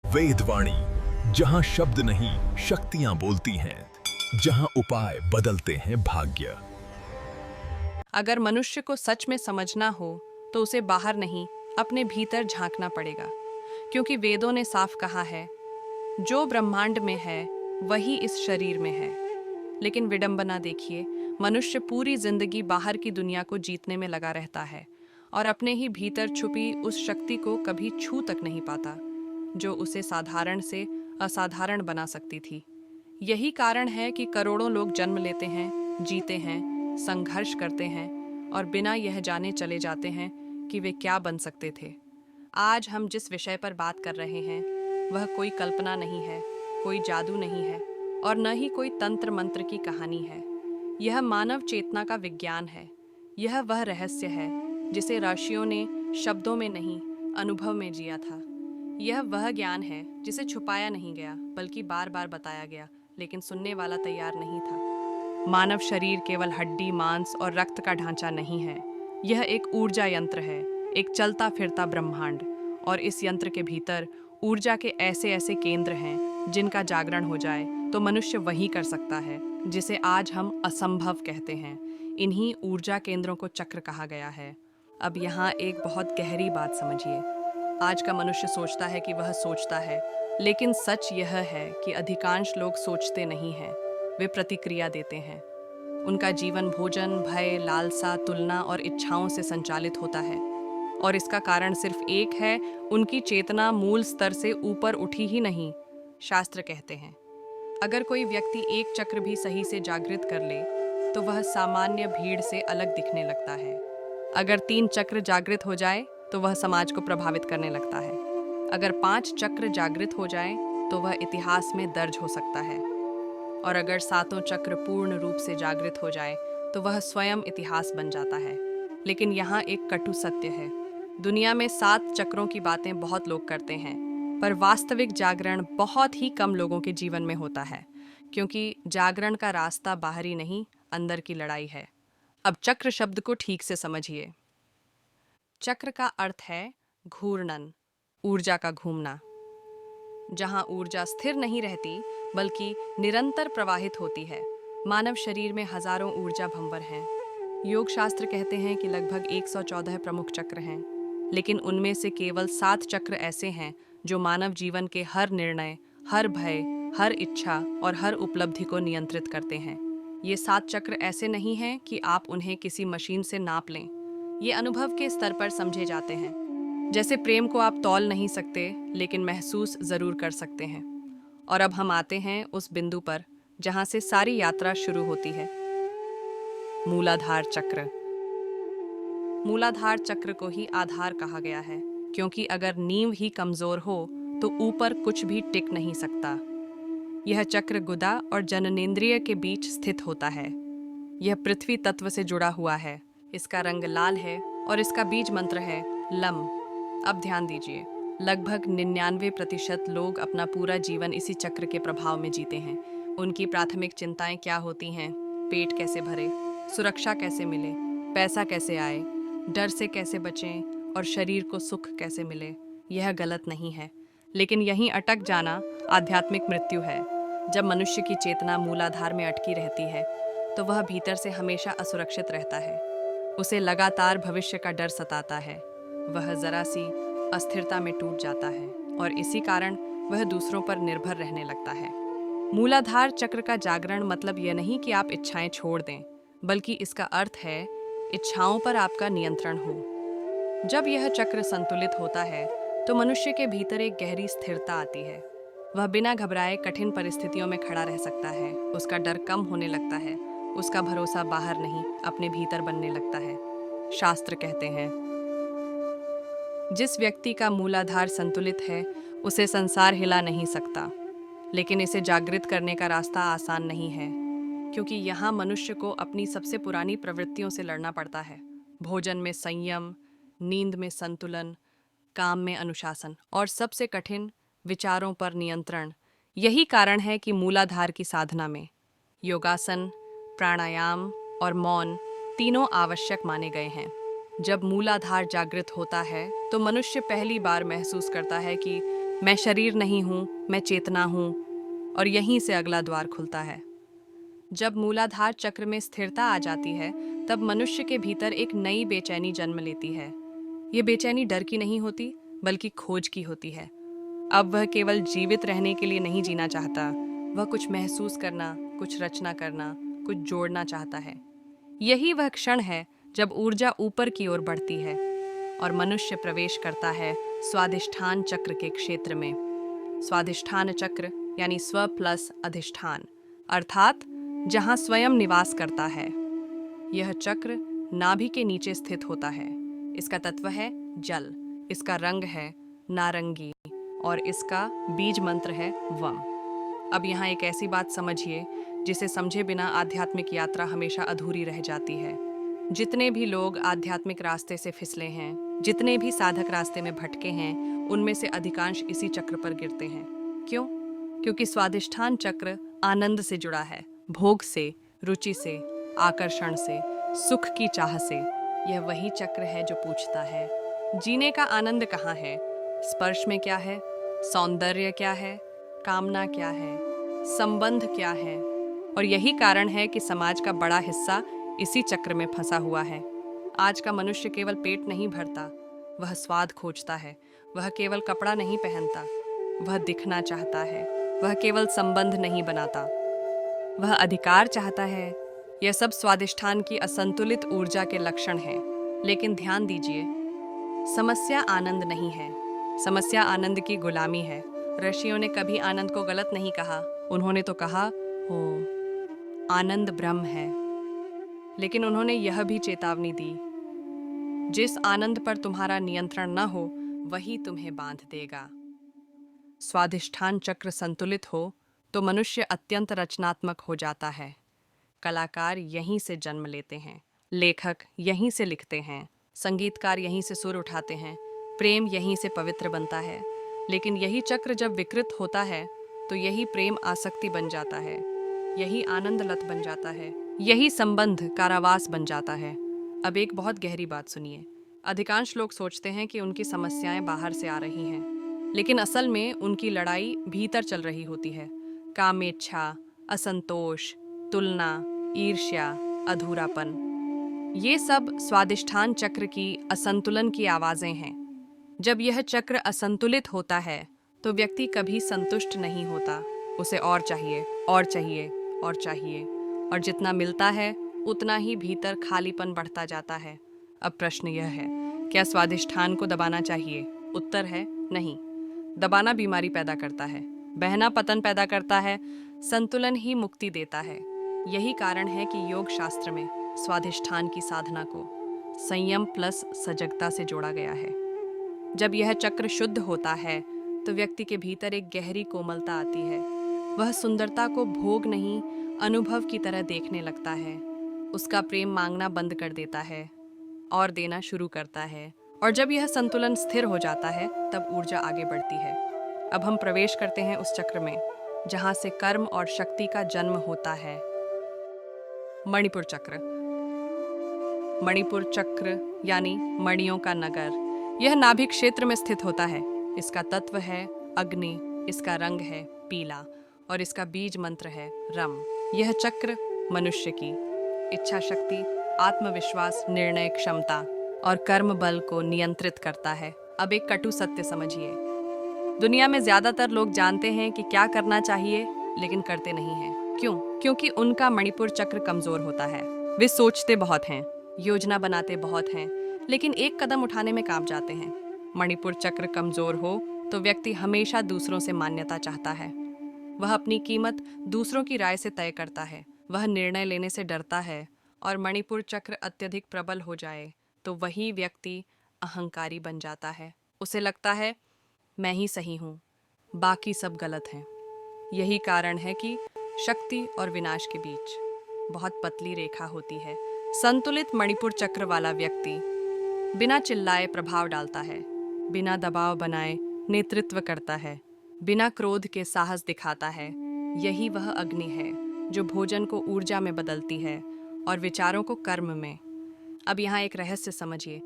वेदवाणी, जहां शब्द नहीं शक्तियां बोलती हैं, जहां उपाय बदलते हैं भाग्य। अगर मनुष्य को सच में समझना हो तो उसे बाहर नहीं, अपने भीतर झांकना पड़ेगा। क्योंकि वेदों ने साफ कहा है, जो ब्रह्मांड में है वही इस शरीर में है। लेकिन विडंबना देखिए, मनुष्य पूरी जिंदगी बाहर की दुनिया को जीतने में लगा रहता है और अपने ही भीतर छुपी उस शक्ति को कभी छू तक नहीं पाता, जो उसे साधारण से असाधारण बना सकती थी। यही कारण है कि करोड़ों लोग जन्म लेते हैं, जीते हैं, संघर्ष करते हैं और बिना यह जाने चले जाते हैं कि वे क्या बन सकते थे। आज हम जिस विषय पर बात कर रहे हैं वह कोई कल्पना नहीं है, कोई जादू नहीं है और न ही कोई तंत्र मंत्र की कहानी है। यह मानव चेतना का विज्ञान है। यह वह रहस्य है जिसे ऋषियों ने शब्दों में नहीं, अनुभव में जिया था। यह वह ज्ञान है जिसे छुपाया नहीं गया, बल्कि बार बार बताया गया, लेकिन सुनने वाला तैयार नहीं था। मानव शरीर केवल हड्डी, मांस और रक्त का ढांचा नहीं है। यह एक ऊर्जा यंत्र है, एक चलता फिरता ब्रह्मांड। और इस यंत्र के भीतर ऊर्जा के ऐसे ऐसे केंद्र हैं जिनका जागरण हो जाए तो मनुष्य वही कर सकता है जिसे आज हम असंभव कहते हैं। इन्हीं ऊर्जा केंद्रों को चक्र कहा गया है। अब यहाँ एक बहुत गहरी बात समझिए। आज का मनुष्य सोचता है कि वह सोचता है, लेकिन सच यह है कि अधिकांश लोग सोचते नहीं हैं, वे प्रतिक्रिया देते हैं। उनका जीवन भोजन, भय, लालसा, तुलना और इच्छाओं से संचालित होता है। और इसका कारण सिर्फ एक है, उनकी चेतना मूल स्तर से ऊपर उठी ही नहीं। शास्त्र कहते हैं, अगर कोई व्यक्ति एक चक्र भी सही से जागृत कर ले तो वह सामान्य भीड़ से अलग दिखने लगता है। अगर 3 चक्र जागृत हो जाए तो वह समाज को प्रभावित करने लगता है। अगर 5 चक्र जागृत हो जाए तो वह इतिहास में दर्ज हो सकता है। और अगर 7 चक्र पूर्ण रूप से जागृत हो जाए तो वह स्वयं इतिहास बन जाता है। लेकिन यहाँ एक कटु सत्य है। दुनिया में 7 चक्रों की बातें बहुत लोग करते हैं, पर वास्तविक जागरण बहुत ही कम लोगों के जीवन में होता है, क्योंकि जागरण का रास्ता बाहरी नहीं, अंदर की लड़ाई है। अब चक्र शब्द को ठीक से समझिए। चक्र का अर्थ है घूर्णन, ऊर्जा का घूमना। जहाँ ऊर्जा स्थिर नहीं रहती बल्कि निरंतर प्रवाहित होती है। मानव शरीर में हजारों ऊर्जा भंवर हैं। योग शास्त्र कहते हैं कि लगभग 114 प्रमुख चक्र हैं, लेकिन उनमें से केवल 7 चक्र ऐसे हैं जो मानव जीवन के हर निर्णय, हर भय, हर इच्छा और हर उपलब्धि को नियंत्रित करते हैं। ये 7 चक्र ऐसे नहीं हैं कि आप उन्हें किसी मशीन से नाप लें। ये अनुभव के स्तर पर समझे जाते हैं। जैसे प्रेम को आप तौल नहीं सकते, लेकिन महसूस जरूर कर सकते हैं। और अब हम आते हैं उस बिंदु पर जहां से सारी यात्रा शुरू होती है, मूलाधार चक्र। मूलाधार चक्र को ही आधार कहा गया है, क्योंकि अगर नींव ही कमजोर हो तो ऊपर कुछ भी टिक नहीं सकता। यह चक्र गुदा और जननेंद्रिय के बीच स्थित होता है। यह पृथ्वी तत्व से जुड़ा हुआ है। इसका रंग लाल है और इसका बीज मंत्र है लम। अब ध्यान दीजिए, लगभग 99% लोग अपना पूरा जीवन इसी चक्र के प्रभाव में जीते हैं। उनकी प्राथमिक चिंताएं क्या होती हैं? पेट कैसे भरे, सुरक्षा कैसे मिले, पैसा कैसे आए, डर से कैसे बचें और शरीर को सुख कैसे मिले। यह गलत नहीं है, लेकिन यहीं अटक जाना आध्यात्मिक मृत्यु है। जब मनुष्य की चेतना मूलाधार में अटकी रहती है तो वह भीतर से हमेशा असुरक्षित रहता है। उसे लगातार भविष्य का डर सताता है। वह जरा सी अस्थिरता में टूट जाता है और इसी कारण वह दूसरों पर निर्भर रहने लगता है। मूलाधार चक्र का जागरण मतलब यह नहीं कि आप इच्छाएं छोड़ दें, बल्कि इसका अर्थ है इच्छाओं पर आपका नियंत्रण हो। जब यह चक्र संतुलित होता है तो मनुष्य के भीतर एक गहरी स्थिरता आती है। वह बिना घबराए कठिन परिस्थितियों में खड़ा रह सकता है। उसका डर कम होने लगता है। उसका भरोसा बाहर नहीं, अपने भीतर बनने लगता है। शास्त्र कहते हैं, जिस व्यक्ति का मूलाधार संतुलित है उसे संसार हिला नहीं सकता। लेकिन इसे जागृत करने का रास्ता आसान नहीं है, क्योंकि यहाँ मनुष्य को अपनी सबसे पुरानी प्रवृत्तियों से लड़ना पड़ता है। भोजन में संयम, नींद में संतुलन, काम में अनुशासन और सबसे कठिन, विचारों पर नियंत्रण। यही कारण है कि मूलाधार की साधना में योगासन, प्राणायाम और मौन तीनों आवश्यक माने गए हैं। जब मूलाधार जागृत होता है तो मनुष्य पहली बार महसूस करता है कि मैं शरीर नहीं हूँ, मैं चेतना हूँ, और यहीं से अगला द्वार खुलता है। जब मूलाधार चक्र में स्थिरता आ जाती है तब मनुष्य के भीतर एक नई बेचैनी जन्म लेती है। ये बेचैनी डर की नहीं होती बल्कि खोज की होती है। अब वह केवल जीवित रहने के लिए नहीं जीना चाहता, वह कुछ महसूस करना, कुछ रचना करना, कुछ जोड़ना चाहता है। यही वह क्षण है जब ऊर्जा ऊपर की ओर बढ़ती है और मनुष्य प्रवेश करता है स्वाधिष्ठान चक्र के क्षेत्र में। स्वाधिष्ठान चक्र यानी स्व प्लस अधिष्ठान, अर्थात जहाँ स्वयं निवास करता है। यह चक्र नाभि के नीचे स्थित होता है। इसका तत्व है जल, इसका रंग है नारंगी और इसका बीज मंत्र है वम। अब यहाँ एक ऐसी बात समझिए जिसे समझे बिना आध्यात्मिक यात्रा हमेशा अधूरी रह जाती है। जितने भी लोग आध्यात्मिक रास्ते से फिसले हैं, जितने भी साधक रास्ते में भटके हैं, उनमें से अधिकांश इसी चक्र पर गिरते हैं। क्यों? क्योंकि स्वाधिष्ठान चक्र आनंद से जुड़ा है, भोग से, रुचि से, आकर्षण से, सुख की चाह से। यह वही चक्र है जो पूछता है, जीने का आनंद कहाँ है? स्पर्श में क्या है? सौंदर्य क्या है? कामना क्या है? संबंध क्या है? और यही कारण है कि समाज का बड़ा हिस्सा इसी चक्र में फंसा हुआ है। आज का मनुष्य केवल पेट नहीं भरता, वह स्वाद खोजता है। वह केवल कपड़ा नहीं पहनता, वह दिखना चाहता है। वह केवल संबंध नहीं बनाता, वह अधिकार चाहता है। यह सब स्वादिष्ठान की असंतुलित ऊर्जा के लक्षण हैं। लेकिन ध्यान दीजिए, समस्या आनंद नहीं है, समस्या आनंद की गुलामी है। ऋषियों ने कभी आनंद को गलत नहीं कहा, उन्होंने तो कहा हो आनंद ब्रह्म है। लेकिन उन्होंने यह भी चेतावनी दी, जिस आनंद पर तुम्हारा नियंत्रण न हो वही तुम्हें बांध देगा। स्वाधिष्ठान चक्र संतुलित हो तो मनुष्य अत्यंत रचनात्मक हो जाता है। कलाकार यहीं से जन्म लेते हैं, लेखक यहीं से लिखते हैं, संगीतकार यहीं से सुर उठाते हैं, प्रेम यहीं से पवित्र बनता है। लेकिन यही चक्र जब विकृत होता है तो यही प्रेम आसक्ति बन जाता है, यही आनंद लत बन जाता है, यही संबंध कारावास बन जाता है। अब एक बहुत गहरी बात सुनिए। अधिकांश लोग सोचते हैं कि उनकी समस्याएं बाहर से आ रही हैं, लेकिन असल में उनकी लड़ाई भीतर चल रही होती है। कामेच्छा, असंतोष, तुलना, ईर्ष्या, अधूरापन, ये सब स्वादिष्ठान चक्र की असंतुलन की आवाजें हैं। जब यह चक्र असंतुलित होता है तो व्यक्ति कभी संतुष्ट नहीं होता। उसे और चाहिए, और चाहिए, और चाहिए, और जितना मिलता है उतना ही भीतर खालीपन बढ़ता जाता है। अब प्रश्न यह है, क्या स्वादिष्ठान को दबाना चाहिए? उत्तर है नहीं। दबाना बीमारी पैदा करता है, बहना पतन पैदा करता है, संतुलन ही मुक्ति देता है। यही कारण है कि योग शास्त्र में स्वाधिष्ठान की साधना को संयम प्लस सजगता से जोड़ा गया है। जब यह चक्र शुद्ध होता है तो व्यक्ति के भीतर एक गहरी कोमलता आती है। वह सुंदरता को भोग नहीं, अनुभव की तरह देखने लगता है। उसका प्रेम मांगना बंद कर देता है और देना शुरू करता है। और जब यह संतुलन स्थिर हो जाता है तब ऊर्जा आगे बढ़ती है। अब हम प्रवेश करते हैं उस चक्र में जहाँ से कर्म और शक्ति का जन्म होता है। मणिपुर चक्र। मणिपुर चक्र यानी मणियों का नगर, यह नाभि क्षेत्र में स्थित होता है। इसका तत्व है अग्नि, इसका रंग है पीला और इसका बीज मंत्र है रम। यह चक्र मनुष्य की इच्छा शक्ति, आत्मविश्वास, निर्णय क्षमता और कर्म बल को नियंत्रित करता है। अब एक कटु सत्य समझिए, दुनिया में ज्यादातर लोग जानते हैं कि क्या करना चाहिए लेकिन करते नहीं हैं। क्यों? क्योंकि उनका मणिपुर चक्र कमजोर होता है। वे सोचते बहुत हैं, योजना बनाते बहुत हैं, लेकिन एक कदम उठाने में कांप जाते हैं। मणिपुर चक्र कमजोर हो तो व्यक्ति हमेशा दूसरों से मान्यता चाहता है। वह अपनी कीमत दूसरों की राय से तय करता है। वह निर्णय लेने से डरता है और मणिपुर चक्र अत्यधिक प्रबल हो जाए तो वही व्यक्ति अहंकारी बन जाता है। उसे लगता है मैं ही सही हूँ, बाकी सब गलत हैं। यही कारण है कि शक्ति और विनाश के बीच बहुत पतली रेखा होती है। संतुलित मणिपुर चक्र वाला व्यक्ति बिना चिल्लाए प्रभाव डालता है, बिना दबाव बनाए नेतृत्व करता है, बिना क्रोध के साहस दिखाता है। यही वह अग्नि है जो भोजन को ऊर्जा में बदलती है और विचारों को कर्म में। अब यहाँ एक रहस्य समझिए,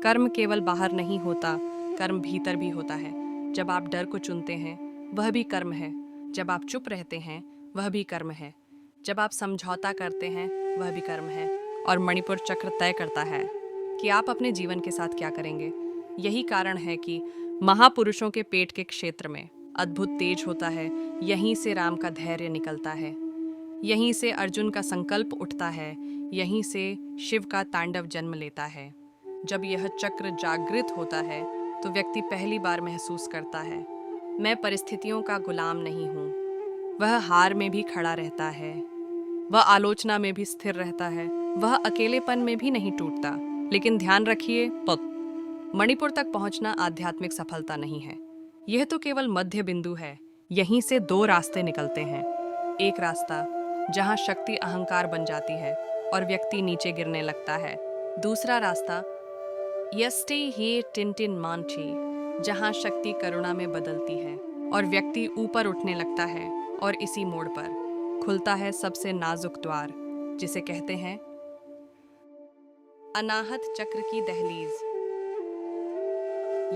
कर्म केवल बाहर नहीं होता, कर्म भीतर भी होता है। जब आप डर को चुनते हैं वह भी कर्म है। जब आप चुप रहते हैं वह भी कर्म है। जब आप समझौता करते हैं वह भी कर्म है। और मणिपुर चक्र तय करता है कि आप अपने जीवन के साथ क्या करेंगे। यही कारण है कि महापुरुषों के पेट के क्षेत्र में अद्भुत तेज होता है। यहीं से राम का धैर्य निकलता है, यहीं से अर्जुन का संकल्प उठता है, यहीं से शिव का तांडव जन्म लेता है। जब यह चक्र जागृत होता है तो व्यक्ति पहली बार महसूस करता है, मैं परिस्थितियों का गुलाम नहीं हूँ। वह हार में भी खड़ा रहता है, वह आलोचना में भी स्थिर रहता है, वह अकेलेपन में भी नहीं टूटता। लेकिन ध्यान रखिए, मणिपुर तक पहुंचना आध्यात्मिक सफलता नहीं है, यह तो केवल मध्य बिंदु है। यहीं से दो रास्ते निकलते हैं। एक रास्ता जहां शक्ति अहंकार बन जाती है और व्यक्ति नीचे गिरने लगता है। दूसरा रास्ता यस्टे ही टिनटिन मांची, जहां शक्ति करुणा में बदलती है और व्यक्ति ऊपर उठने लगता है। और इसी मोड़ पर खुलता है सबसे नाजुक द्वार, जिसे कहते हैं अनाहत चक्र की दहलीज।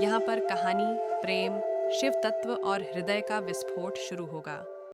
यहाँ पर कहानी, प्रेम, शिव तत्व और हृदय का विस्फोट शुरू होगा।